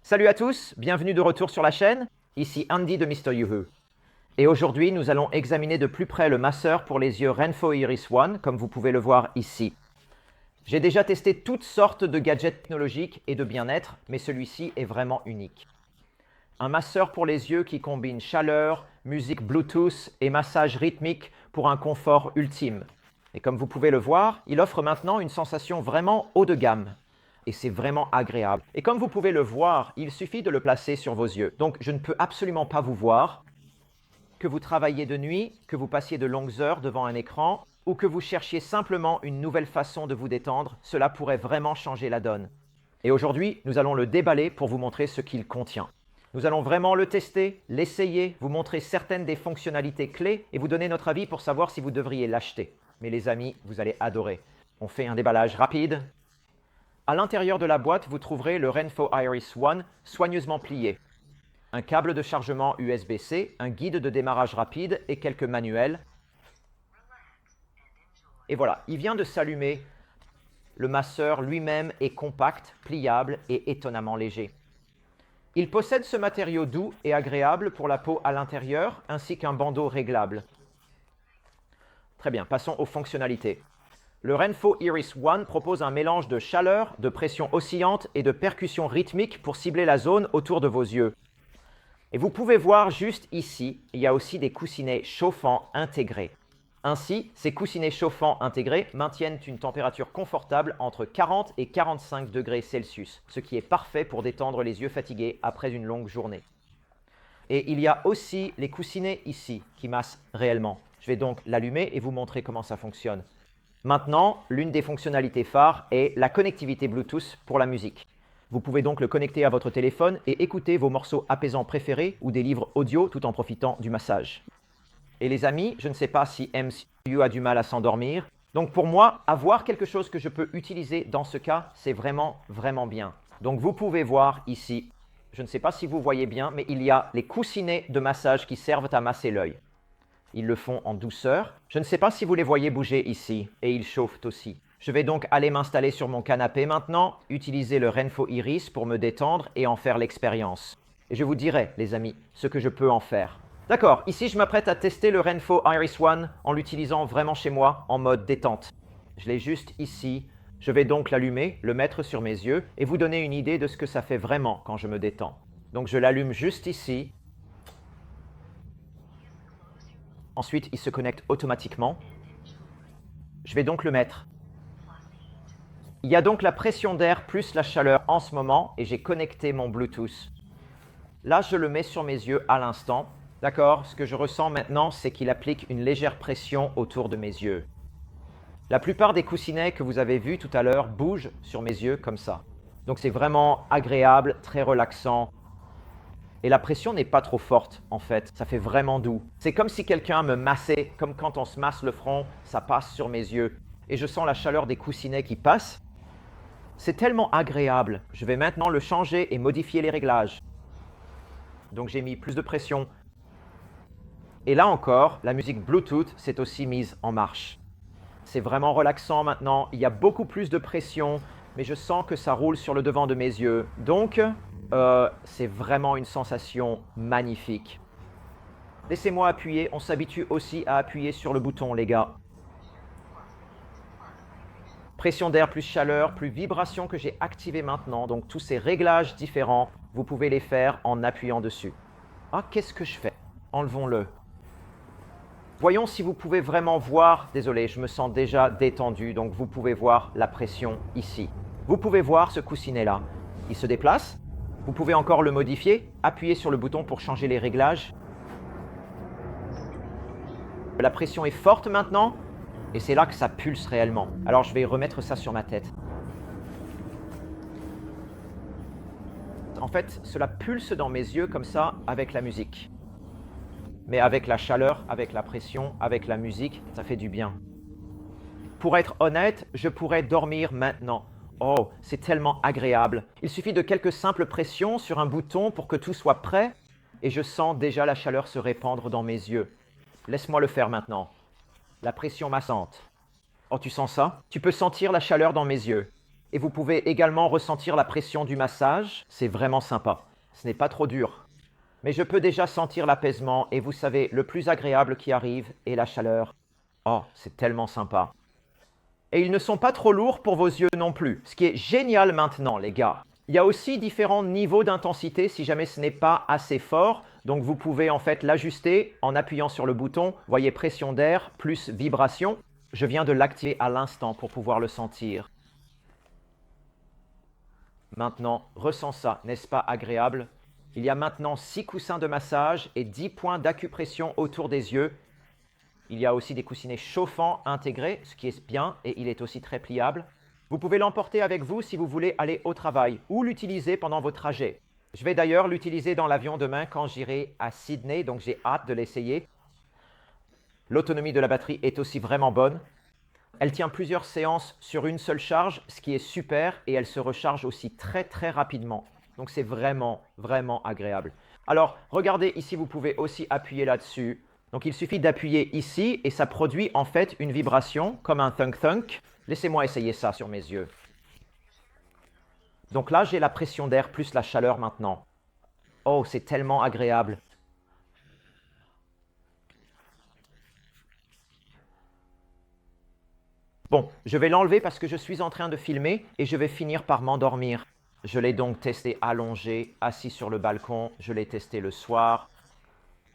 Salut à tous, bienvenue de retour sur la chaîne, ici Andy de Mr. Yoo-Hoo. Et aujourd'hui, nous allons examiner de plus près le masseur pour les yeux Renpho Iris One, comme vous pouvez le voir ici. J'ai déjà testé toutes sortes de gadgets technologiques et de bien-être, mais celui-ci est vraiment unique. Un masseur pour les yeux qui combine chaleur, musique Bluetooth et massage rythmique pour un confort ultime. Et comme vous pouvez le voir, il offre maintenant une sensation vraiment haut de gamme. Et c'est vraiment agréable. Et comme vous pouvez le voir, il suffit de le placer sur vos yeux. Donc je ne peux absolument pas vous voir. Que vous travailliez de nuit, que vous passiez de longues heures devant un écran, ou que vous cherchiez simplement une nouvelle façon de vous détendre, cela pourrait vraiment changer la donne. Et aujourd'hui, nous allons le déballer pour vous montrer ce qu'il contient. Nous allons vraiment le tester, l'essayer, vous montrer certaines des fonctionnalités clés et vous donner notre avis pour savoir si vous devriez l'acheter. Mais les amis, vous allez adorer. On fait un déballage rapide. À l'intérieur de la boîte, vous trouverez le Renpho Iris One soigneusement plié. Un câble de chargement USB-C, un guide de démarrage rapide et quelques manuels. Et voilà, il vient de s'allumer. Le masseur lui-même est compact, pliable et étonnamment léger. Il possède ce matériau doux et agréable pour la peau à l'intérieur, ainsi qu'un bandeau réglable. Très bien, passons aux fonctionnalités. Le Renpho Iris One propose un mélange de chaleur, de pression oscillante et de percussion rythmique pour cibler la zone autour de vos yeux. Et vous pouvez voir juste ici, il y a aussi des coussinets chauffants intégrés. Ainsi, ces coussinets chauffants intégrés maintiennent une température confortable entre 40 et 45 degrés Celsius, ce qui est parfait pour détendre les yeux fatigués après une longue journée. Et il y a aussi les coussinets ici qui massent réellement. Je vais donc l'allumer et vous montrer comment ça fonctionne. Maintenant, l'une des fonctionnalités phares est la connectivité Bluetooth pour la musique. Vous pouvez donc le connecter à votre téléphone et écouter vos morceaux apaisants préférés ou des livres audio tout en profitant du massage. Et les amis, je ne sais pas si MCU a du mal à s'endormir. Donc pour moi, avoir quelque chose que je peux utiliser dans ce cas, c'est vraiment, vraiment bien. Donc vous pouvez voir ici, je ne sais pas si vous voyez bien, mais il y a les coussinets de massage qui servent à masser l'œil. Ils le font en douceur. Je ne sais pas si vous les voyez bouger ici, et ils chauffent aussi. Je vais donc aller m'installer sur mon canapé maintenant, utiliser le Renpho Iris pour me détendre et en faire l'expérience. Et je vous dirai, les amis, ce que je peux en faire. D'accord, ici je m'apprête à tester le Renpho Iris One en l'utilisant vraiment chez moi en mode détente. Je l'ai juste ici. Je vais donc l'allumer, le mettre sur mes yeux et vous donner une idée de ce que ça fait vraiment quand je me détends. Donc je l'allume juste ici. Ensuite, il se connecte automatiquement. Je vais donc le mettre. Il y a donc la pression d'air plus la chaleur en ce moment et j'ai connecté mon Bluetooth. Là, je le mets sur mes yeux à l'instant. D'accord, ce que je ressens maintenant, c'est qu'il applique une légère pression autour de mes yeux. La plupart des coussinets que vous avez vus tout à l'heure bougent sur mes yeux comme ça. Donc c'est vraiment agréable, très relaxant. Et la pression n'est pas trop forte, en fait. Ça fait vraiment doux. C'est comme si quelqu'un me massait, comme quand on se masse le front, ça passe sur mes yeux. Et je sens la chaleur des coussinets qui passent. C'est tellement agréable. Je vais maintenant le changer et modifier les réglages. Donc j'ai mis plus de pression. Et là encore, la musique Bluetooth s'est aussi mise en marche. C'est vraiment relaxant maintenant. Il y a beaucoup plus de pression, mais je sens que ça roule sur le devant de mes yeux. Donc, c'est vraiment une sensation magnifique. Laissez-moi appuyer. On s'habitue aussi à appuyer sur le bouton, les gars. Pression d'air plus chaleur, plus vibration que j'ai activé maintenant. Donc tous ces réglages différents, vous pouvez les faire en appuyant dessus. Ah, qu'est-ce que je fais? Enlevons-le. Voyons si vous pouvez vraiment voir. Désolé, je me sens déjà détendu. Donc vous pouvez voir la pression ici. Vous pouvez voir ce coussinet-là. Il se déplace. Vous pouvez encore le modifier. Appuyez sur le bouton pour changer les réglages. La pression est forte maintenant. Et c'est là que ça pulse réellement. Alors je vais remettre ça sur ma tête. En fait, cela pulse dans mes yeux comme ça avec la musique. Mais avec la chaleur, avec la pression, avec la musique, ça fait du bien. Pour être honnête, je pourrais dormir maintenant. Oh, c'est tellement agréable. Il suffit de quelques simples pressions sur un bouton pour que tout soit prêt et je sens déjà la chaleur se répandre dans mes yeux. Laisse-moi le faire maintenant. La pression massante. Oh, tu sens ça? Tu peux sentir la chaleur dans mes yeux. Et vous pouvez également ressentir la pression du massage. C'est vraiment sympa. Ce n'est pas trop dur. Mais je peux déjà sentir l'apaisement et vous savez, le plus agréable qui arrive est la chaleur. Oh, c'est tellement sympa. Et ils ne sont pas trop lourds pour vos yeux non plus. Ce qui est génial maintenant, les gars. Il y a aussi différents niveaux d'intensité si jamais ce n'est pas assez fort. Donc vous pouvez en fait l'ajuster en appuyant sur le bouton. Voyez pression d'air plus vibration. Je viens de l'activer à l'instant pour pouvoir le sentir. Maintenant, ressens ça, n'est-ce pas agréable? Il y a maintenant 6 coussins de massage et 10 points d'acupression autour des yeux. Il y a aussi des coussinets chauffants intégrés, ce qui est bien, et il est aussi très pliable. Vous pouvez l'emporter avec vous si vous voulez aller au travail ou l'utiliser pendant vos trajets. Je vais d'ailleurs l'utiliser dans l'avion demain quand j'irai à Sydney, donc j'ai hâte de l'essayer. L'autonomie de la batterie est aussi vraiment bonne. Elle tient plusieurs séances sur une seule charge, ce qui est super, et elle se recharge aussi très très rapidement. Donc c'est vraiment, vraiment agréable. Alors, regardez, ici vous pouvez aussi appuyer là-dessus. Donc il suffit d'appuyer ici et ça produit en fait une vibration comme un thunk-thunk. Laissez-moi essayer ça sur mes yeux. Donc là, j'ai la pression d'air plus la chaleur maintenant. Oh, c'est tellement agréable. Bon, je vais l'enlever parce que je suis en train de filmer et je vais finir par m'endormir. Je l'ai donc testé allongé, assis sur le balcon. Je l'ai testé le soir.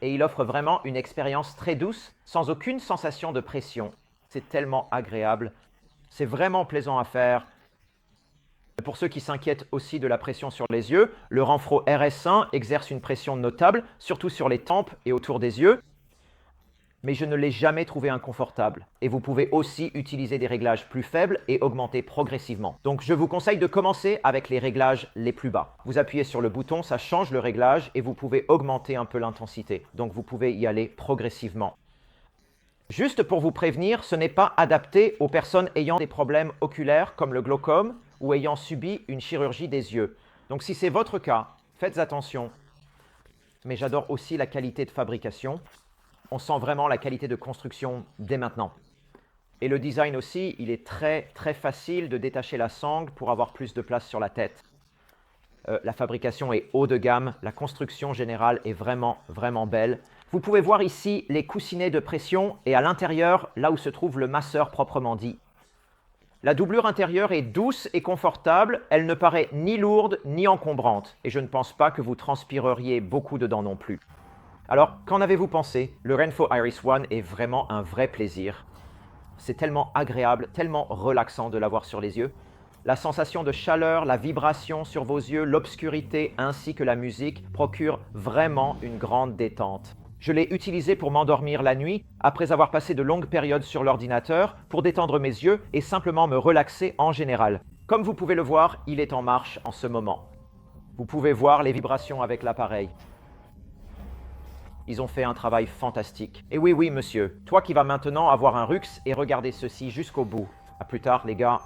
Et il offre vraiment une expérience très douce, sans aucune sensation de pression. C'est tellement agréable. C'est vraiment plaisant à faire. Pour ceux qui s'inquiètent aussi de la pression sur les yeux, le Renfro RS1 exerce une pression notable, surtout sur les tempes et autour des yeux. Mais je ne l'ai jamais trouvé inconfortable. Et vous pouvez aussi utiliser des réglages plus faibles et augmenter progressivement. Donc je vous conseille de commencer avec les réglages les plus bas. Vous appuyez sur le bouton, ça change le réglage et vous pouvez augmenter un peu l'intensité. Donc vous pouvez y aller progressivement. Juste pour vous prévenir, ce n'est pas adapté aux personnes ayant des problèmes oculaires comme le glaucome ou ayant subi une chirurgie des yeux. Donc si c'est votre cas, faites attention. Mais j'adore aussi la qualité de fabrication. On sent vraiment la qualité de construction dès maintenant. Et le design aussi, il est très très facile de détacher la sangle pour avoir plus de place sur la tête. La fabrication est haut de gamme, la construction générale est vraiment vraiment belle. Vous pouvez voir ici les coussinets de pression et à l'intérieur, là où se trouve le masseur proprement dit. La doublure intérieure est douce et confortable, elle ne paraît ni lourde ni encombrante et je ne pense pas que vous transpireriez beaucoup dedans non plus. Alors, qu'en avez-vous pensé? Le Renpho Iris One est vraiment un vrai plaisir. C'est tellement agréable, tellement relaxant de l'avoir sur les yeux. La sensation de chaleur, la vibration sur vos yeux, l'obscurité ainsi que la musique procurent vraiment une grande détente. Je l'ai utilisé pour m'endormir la nuit, après avoir passé de longues périodes sur l'ordinateur, pour détendre mes yeux et simplement me relaxer en général. Comme vous pouvez le voir, il est en marche en ce moment. Vous pouvez voir les vibrations avec l'appareil. Ils ont fait un travail fantastique. Et oui, oui, monsieur, toi qui vas maintenant avoir un Rux et regarder ceci jusqu'au bout. À plus tard, les gars.